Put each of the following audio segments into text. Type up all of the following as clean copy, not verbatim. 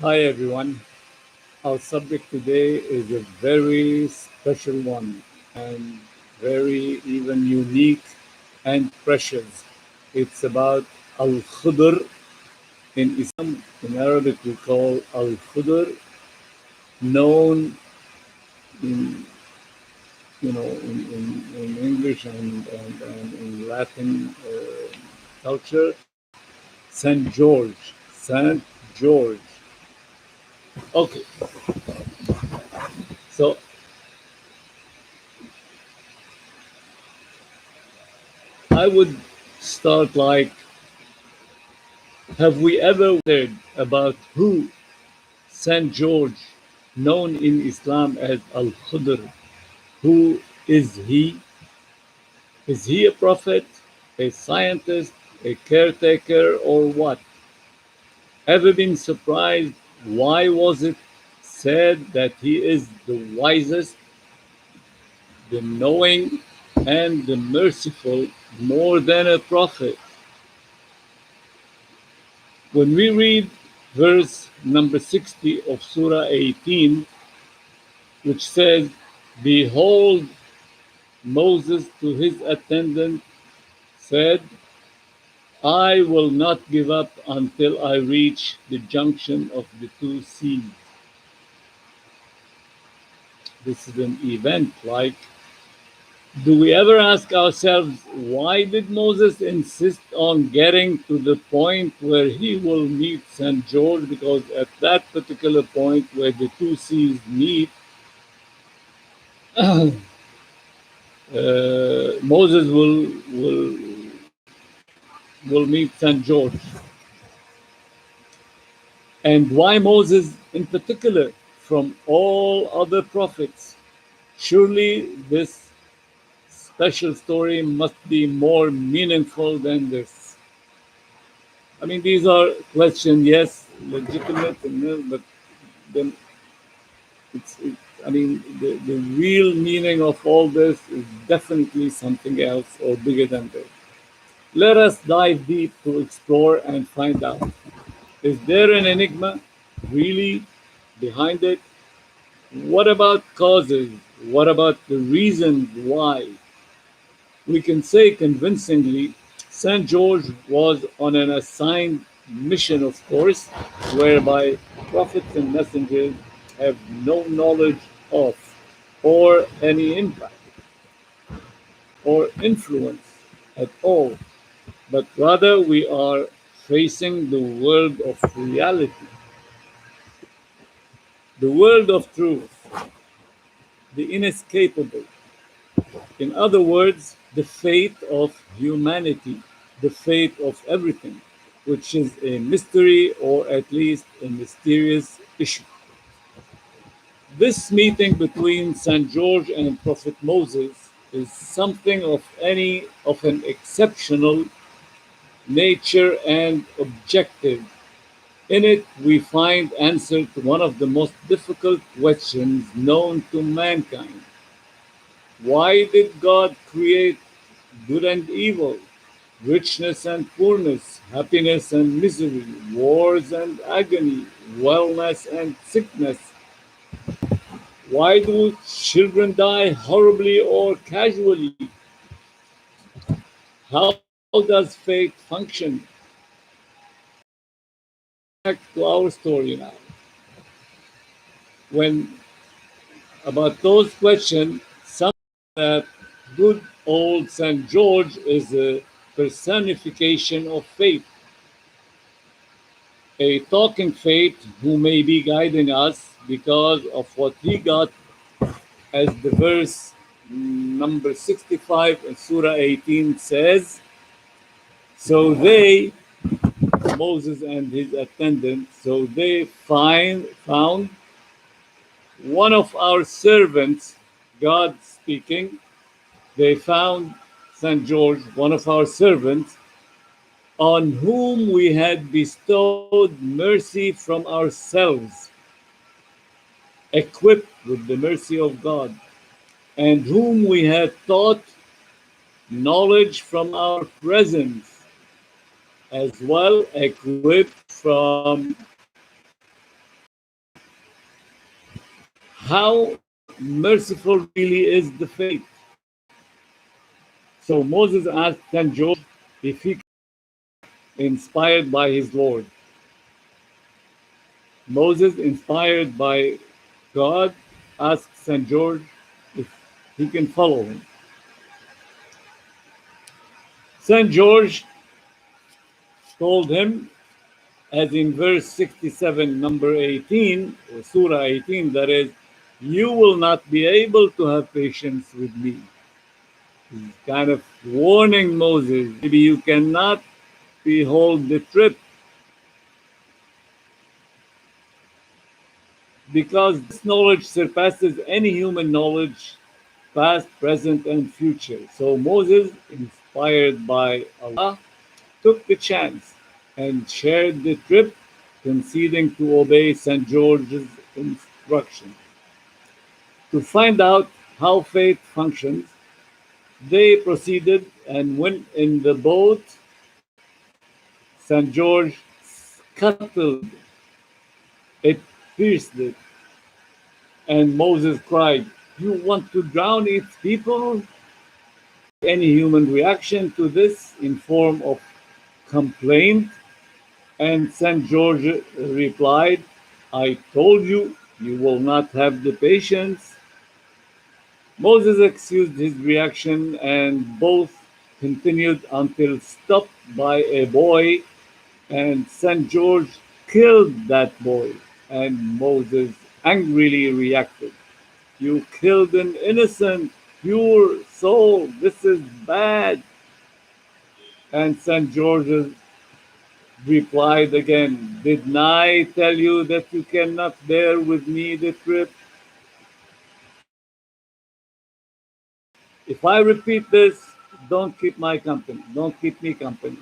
Hi everyone. Our subject today is a very special one and very even unique and precious. It's about Al-Khudr in Islam. In Arabic we call Al-Khudr, known in in English and in Latin culture, Saint George. Saint George. Okay, so I would start like, have we ever wondered about who Saint George, known in Islam as Al Khudr, who is he? Is he a prophet, a scientist, a caretaker, or what? Ever been surprised why was it said that he is the wisest, the knowing, and the merciful more than a prophet? When we read verse number 60 of Surah 18, which says, "Behold, Moses to his attendant said, I will not give up until I reach the junction of the two seas." This is an event. Like, do we ever ask ourselves, why did Moses insist on getting to the point where he will meet St. George? Because at that particular point where the two seas meet, Moses will meet St. George. And why Moses in particular from all other prophets? Surely this special story must be more meaningful than this. I mean, these are questions, yes, legitimate, but then I mean, the real meaning of all this is definitely something else or bigger than this. Let us dive deep to explore and find out. Is there an enigma really behind it? What about causes? What about the reasons why? We can say convincingly St. George was on an assigned mission, of course, whereby prophets and messengers have no knowledge of, or any impact or influence at all, but rather we are facing the world of reality, the world of truth, the inescapable. In other words, the fate of humanity, the fate of everything, which is a mystery or at least a mysterious issue. This meeting between St. George and Prophet Moses is something of an exceptional nature and objective. In it, we find answer to one of the most difficult questions known to mankind. Why did God create good and evil, richness and poorness, happiness and misery, wars and agony, wellness and sickness? Why do children die horribly or casually? How does fate function? Back to our story now. When about those questions, some that good old St. George is a personification of fate, a talking fate who may be guiding us because of what he got, as the verse number 65 in Surah 18 says. So they, Moses and his attendants, so they found one of our servants, God speaking, they found St. George, one of our servants, on whom we had bestowed mercy from ourselves, equipped with the mercy of God, and whom we had taught knowledge from our presence. as well equipped from how merciful really is the fate. So Moses asked St. George if he inspired by his Lord. Moses, inspired by God, asked St. George if he can follow him. St. George told him, as in verse 67, number 18, or Surah 18, that is, you will not be able to have patience with me. He's kind of warning Moses, maybe you cannot behold the trip because this knowledge surpasses any human knowledge, past, present, and future. So Moses, inspired by Allah, took the chance and shared the trip, conceding to obey St. George's instruction. To find out how fate functions, they proceeded, and when in the boat, St. George scuttled it, pierced it, and Moses cried, you want to drown its people? Any human reaction to this in form of complaint? And St. George replied, I told you, you will not have the patience. Moses excused his reaction, and both continued until stopped by a boy, and St. George killed that boy. And Moses angrily reacted, you killed an innocent, pure soul. This is bad. And St. George replied again, didn't I tell you that you cannot bear with me the trip? If I repeat this, don't keep my company. Don't keep me company.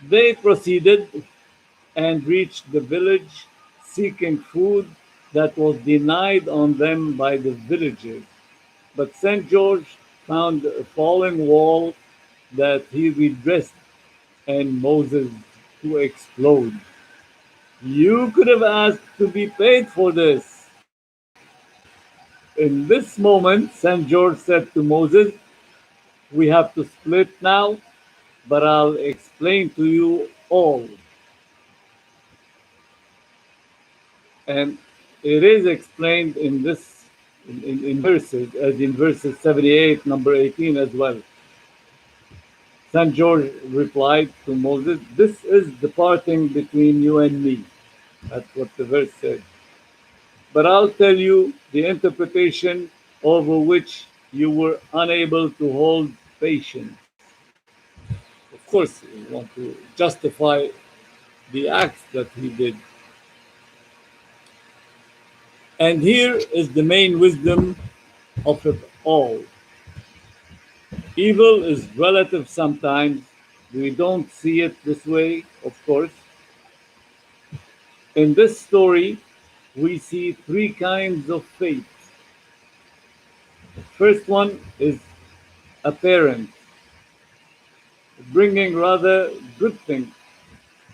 They proceeded and reached the village seeking food that was denied on them by the villagers. But St. George found a falling wall that he redressed, and Moses to explode. You could have asked to be paid for this. In this moment, St. George said to Moses, we have to split now, but I'll explain to you all. And it is explained in this in verses, as in verses 78, number 18 as well. St. George replied to Moses, this is the parting between you and me. That's what the verse said. But I'll tell you the interpretation over which you were unable to hold patience. Of course, you want to justify the acts that he did. And here is the main wisdom of it all. Evil is relative sometimes. We don't see it this way, of course. In this story, we see three kinds of faith. The first one is apparent, bringing rather good things.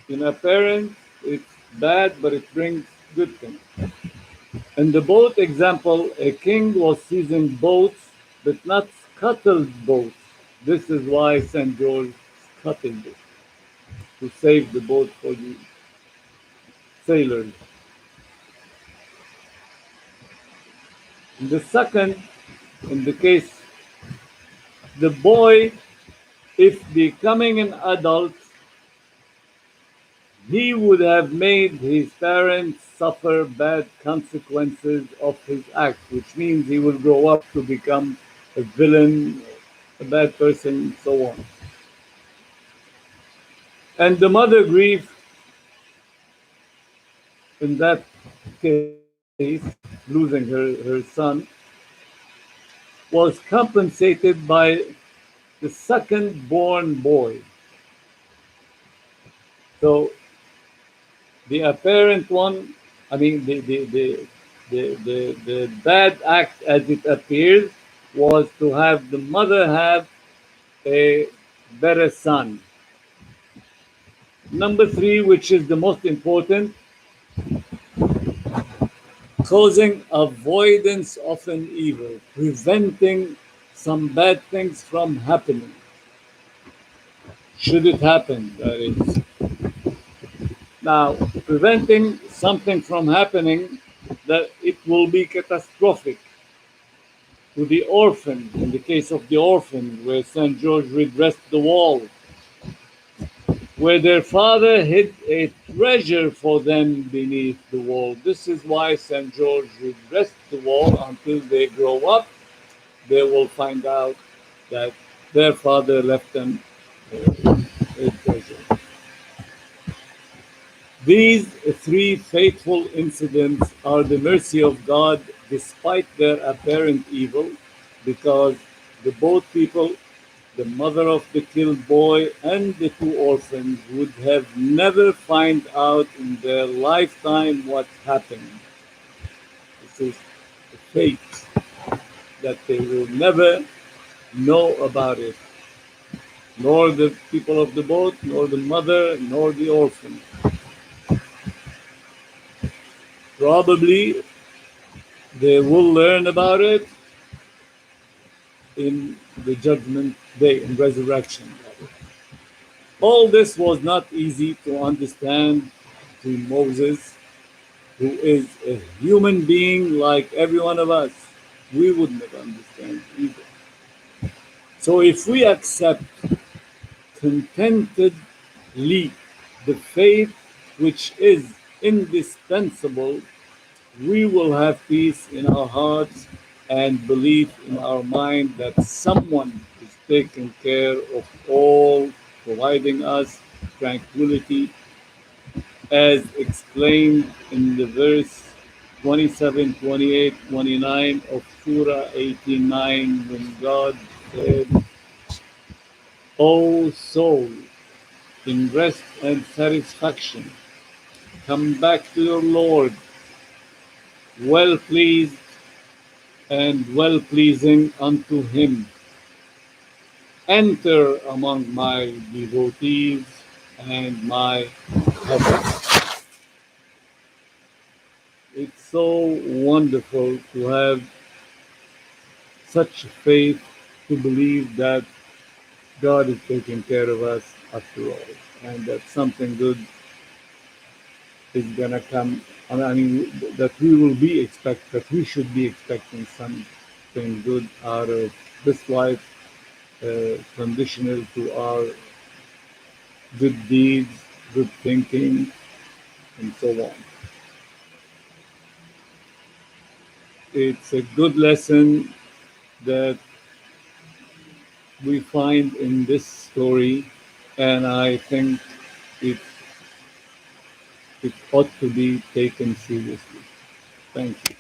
In appearance, it's bad, but it brings good things. In the boat example, a king was seizing boats, but not scuttled boats. This is why St. George scuttled it, to save the boat for the sailors. The second, in the case, the boy, if becoming an adult, he would have made his parents suffer bad consequences of his act, which means he will grow up to become a villain, a bad person, so on. And the mother grief in that case, losing her son, was compensated by the second born boy. So the apparent one, I mean the bad act as it appears was to have the mother have a better son. Number three, which is the most important, causing avoidance of an evil, preventing some bad things from happening. Should it happen, that is. Now, preventing something from happening that it will be catastrophic to the orphan, in the case of the orphan, where St. George redressed the wall, where their father hid a treasure for them beneath the wall. This is why St. George redressed the wall until they grow up. They will find out that their father left them a treasure. These three faithful incidents are the mercy of God despite their apparent evil, because the both people, the mother of the killed boy and the two orphans, would have never find out in their lifetime what happened. This is a fate that they will never know about it, nor the people of the boat, nor the mother, nor the orphan. Probably they will learn about it in the judgment day, in resurrection. All this was not easy to understand to Moses, who is a human being like every one of us. We would never understand either. So if we accept contentedly the faith which is indispensable, we will have peace in our hearts and belief in our mind that someone is taking care of all, providing us tranquility, as explained in the verse 27, 28, 29 of Surah 89, when God said, O soul, in rest and satisfaction, come back to your Lord, well pleased and well pleasing unto him. Enter among my devotees and my covenant. It's so wonderful to have such faith, to believe that God is taking care of us after all, and that something good is gonna come. I mean, that we will be that we should be expecting something good out of this life, conditional to our good deeds, good thinking, and so on. It's a good lesson that we find in this story, and I think it it ought to be taken seriously. Thank you.